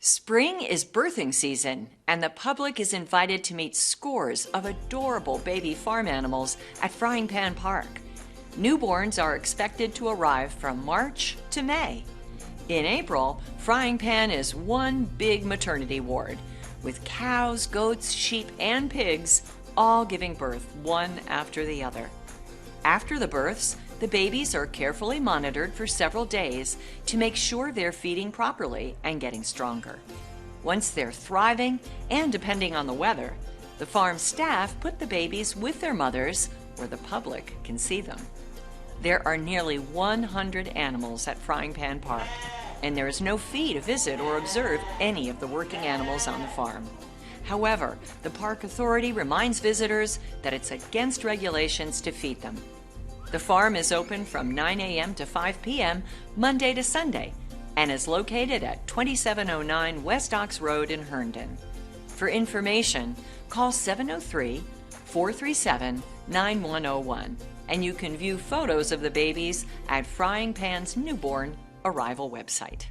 Spring is birthing season, and the public is invited to meet scores of adorable baby farm animals at Frying Pan Park. Newborns are expected to arrive from March to May. In April, Frying Pan is one big maternity ward, with cows, goats, sheep, and pigs all giving birth one after the other. After the births, the babies are carefully monitored for several days to make sure they're feeding properly and getting stronger. Once they're thriving, and depending on the weather, the farm staff put the babies with their mothers where the public can see them. There are nearly 100 animals at Frying Pan Park, and there is no fee to visit or observe any of the working animals on the farm. However, the park authority reminds visitors that it's against regulations to feed them. The farm is open from 9 a.m. to 5 p.m. Monday to Sunday and is located at 2709 West Ox Road in Herndon. For information, call 703-437-9101, and you can view photos of the babies at Frying Pan's newborn arrival website.